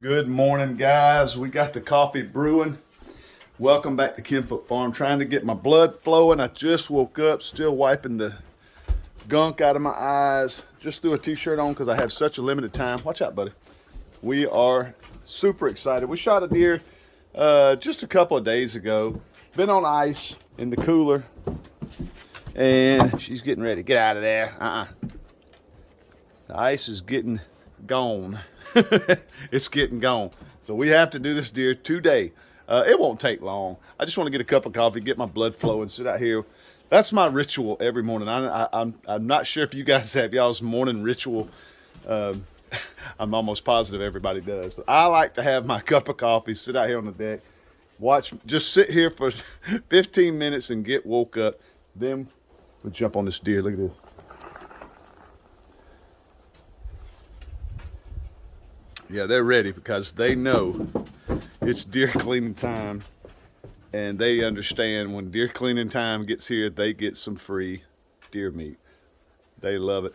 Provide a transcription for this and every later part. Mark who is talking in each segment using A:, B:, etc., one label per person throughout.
A: Good morning, guys. We got the coffee brewing. Welcome back to Kinfoot Farm. Trying to get my blood flowing. I just woke up, still wiping the gunk out of my eyes. Just threw a t-shirt on because I have such a limited time. Watch out, buddy. We are super excited. We shot a deer just a couple of days ago. Been on ice in the cooler. And she's getting ready. Get out of there. The ice is getting gone. It's getting gone. So we have to do this deer today. It won't take long. I just want to get a cup of coffee, get my blood flowing, sit out here. That's my ritual every morning. I'm not sure if you guys have y'all's morning ritual. I'm almost positive everybody does. But I like to have my cup of coffee, sit out here on the deck, just sit here for 15 minutes and get woke up. Then we jump on this deer. Look at this. Yeah, they're ready because they know it's deer cleaning time, and they understand when deer cleaning time gets here, they get some free deer meat. They love it.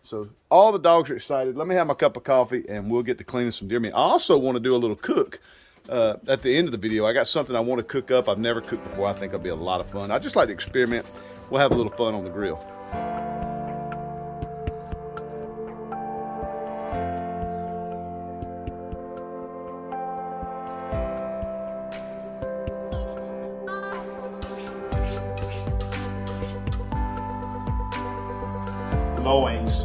A: So all the dogs are excited. Let me have my cup of coffee and we'll get to cleaning some deer meat. I also want to do a little cook at the end of the video. I got something I want to cook up. I've never cooked before. I think it'll be a lot of fun. I just like to experiment. We'll have a little fun on the grill. Loins.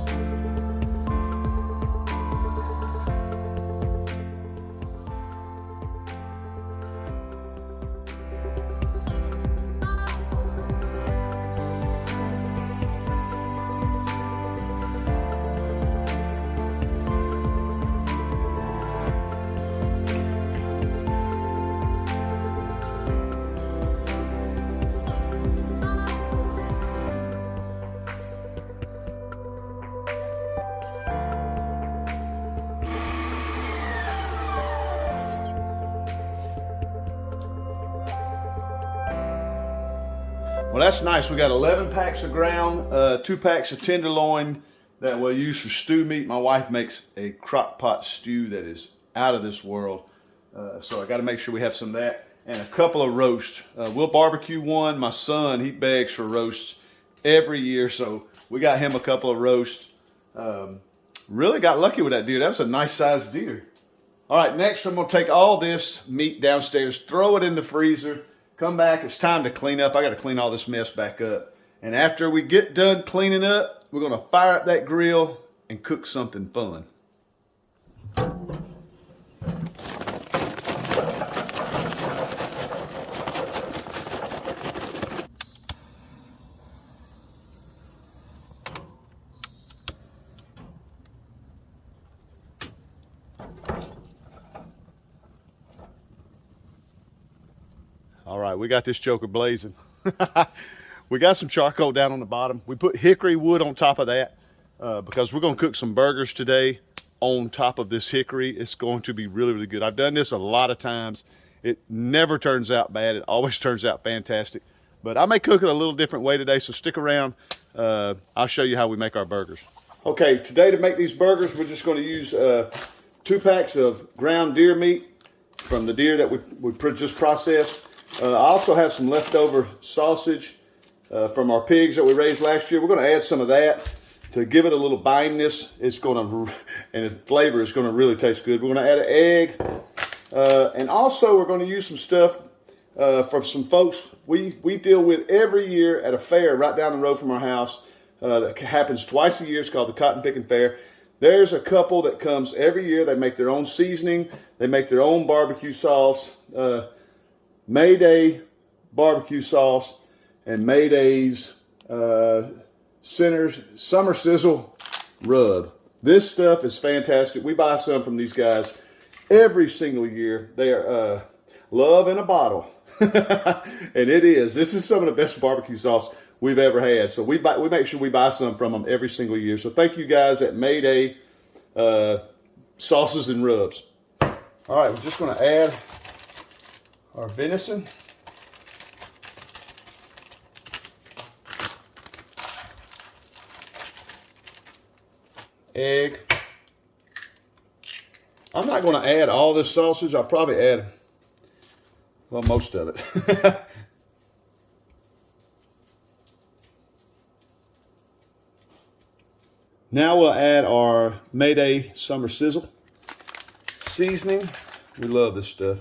A: Well, that's nice. We got 11 packs of ground, 2 packs of tenderloin that we'll use for stew meat. My wife makes a crock pot stew that is out of this world. So I got to make sure we have some of that and a couple of roasts. We'll barbecue one. My son, he begs for roasts every year. So we got him a couple of roasts. Really got lucky with that deer. That was a nice sized deer. All right, next I'm going to take all this meat downstairs, throw it in the freezer. Come back, it's time to clean up. I got to clean all this mess back up. And after we get done cleaning up, we're going to fire up that grill and cook something fun. All right, we got this joker blazing. We got some charcoal down on the bottom. We put hickory wood on top of that because we're gonna cook some burgers today on top of this hickory. It's going to be really, really good. I've done this a lot of times. It never turns out bad. It always turns out fantastic. But I may cook it a little different way today, so stick around. I'll show you how we make our burgers. Okay, today to make these burgers, we're just gonna use 2 packs of ground deer meat from the deer that we just processed. I also have some leftover sausage from our pigs that we raised last year. We're going to add some of that to give it a little bineness. It's going to, and the flavor is going to really taste good. We're going to add an egg. And also we're going to use some stuff from some folks we deal with every year at a fair right down the road from our house. That happens twice a year. It's called the Cotton Picking Fair. There's a couple that comes every year. They make their own seasoning. They make their own barbecue sauce. Mayday barbecue sauce and Mayday's Summer Sizzle rub. This stuff is fantastic. We buy some from these guys every single year. They are love in a bottle. And it is. This is some of the best barbecue sauce we've ever had. So we make sure we buy some from them every single year. So thank you guys at Mayday Sauces and Rubs. All right, we're just going to add our venison. Egg. I'm not going to add all this sausage. I'll probably add, well, most of it. Now we'll add our Mayday Summer Sizzle seasoning. We love this stuff.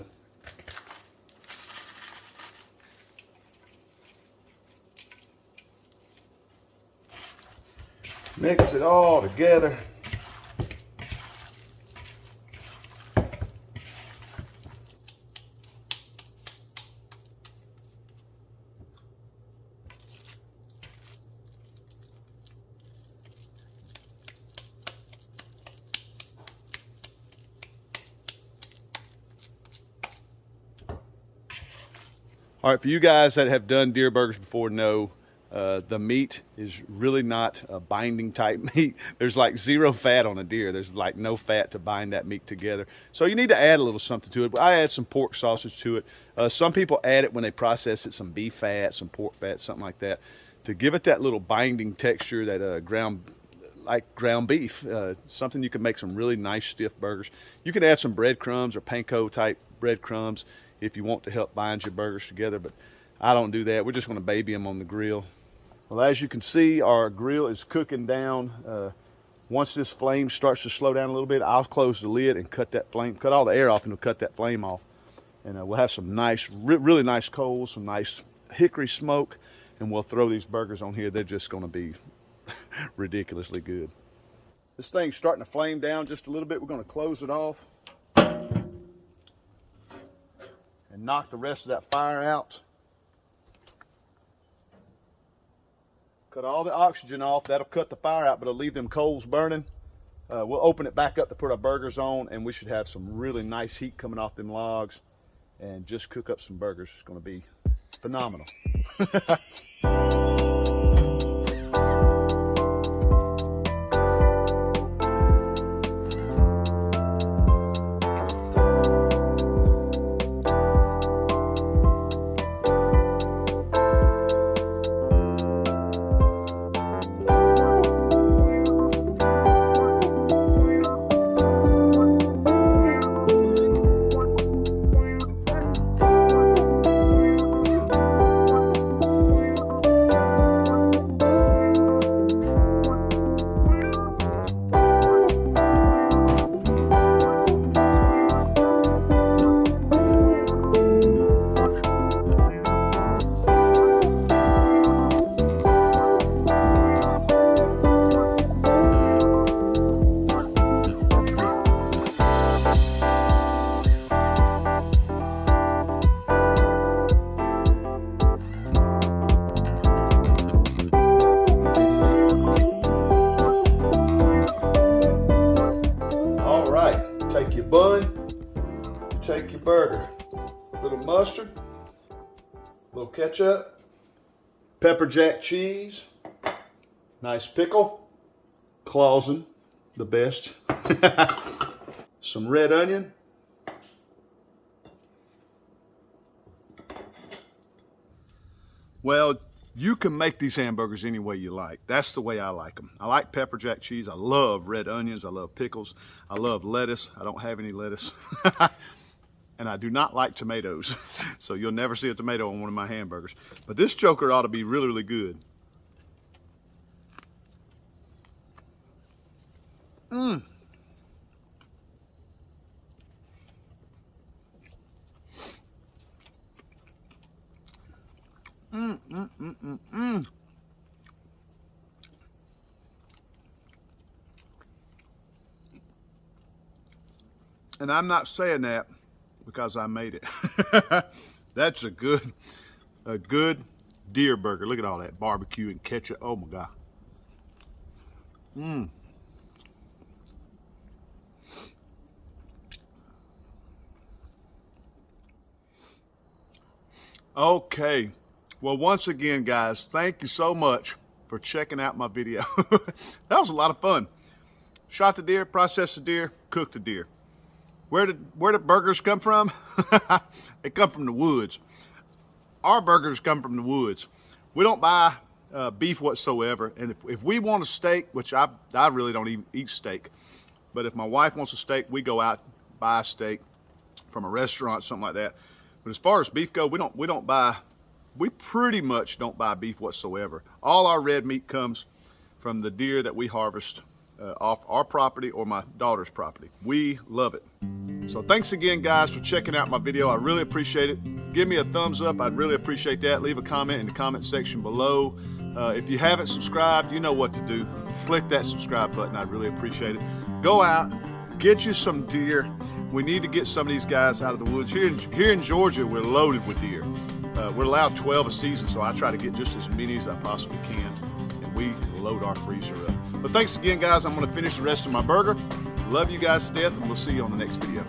A: Mix it all together. All right, for you guys that have done deer burgers before, know the meat is really not a binding type meat. There's like zero fat on a deer. There's like no fat to bind that meat together. So you need to add a little something to it. But I add some pork sausage to it. Some people add it when they process it, some beef fat, some pork fat, something like that, to give it that little binding texture that ground beef. Something you can make some really nice stiff burgers. You can add some breadcrumbs or panko type breadcrumbs if you want to help bind your burgers together, but I don't do that. We're just going to baby them on the grill. Well, as you can see, our grill is cooking down. Once this flame starts to slow down a little bit, I'll close the lid and cut all the air off, and we'll cut that flame off. And we'll have some nice, really nice coals, some nice hickory smoke, and we'll throw these burgers on here. They're just going to be ridiculously good. This thing's starting to flame down just a little bit. We're going to close it off and knock the rest of that fire out. Cut all the oxygen off. That'll cut the fire out, but it'll leave them coals burning. We'll open it back up to put our burgers on, and we should have some really nice heat coming off them logs and just cook up some burgers. It's going to be phenomenal. Take your bun, take your burger, a little mustard, a little ketchup, pepper jack cheese, nice pickle, Clausen, the best, some red onion, well, you can make these hamburgers any way you like. That's the way I like them. I like pepper jack cheese. I love red onions. I love pickles. I love lettuce. I don't have any lettuce. And I do not like tomatoes. So you'll never see a tomato on one of my hamburgers. But this joker ought to be really, really good. Mmm. And I'm not saying that because I made it. That's a good deer burger. Look at all that barbecue and ketchup. Oh my God. Mmm. Okay. Well, once again, guys, thank you so much for checking out my video. That was a lot of fun. Shot the deer, processed the deer, cooked the deer. Where did burgers come from? They come from the woods. Our burgers come from the woods. We don't buy beef whatsoever. And if we want a steak, which I really don't even eat steak, but if my wife wants a steak, we go out, buy a steak from a restaurant, something like that. But as far as beef go, we pretty much don't buy beef whatsoever. All our red meat comes from the deer that we harvest off our property or my daughter's property. We love it. So thanks again, guys, for checking out my video. I really appreciate it. Give me a thumbs up. I'd really appreciate that. Leave a comment in the comment section below. If you haven't subscribed, you know what to do. Click that subscribe button. I'd really appreciate it. Go out, get you some deer. We need to get some of these guys out of the woods. Here in Georgia, we're loaded with deer. We're allowed 12 a season, so I try to get just as many as I possibly can, and we load our freezer up. But thanks again, guys. I'm going to finish the rest of my burger. Love you guys to death, and we'll see you on the next video.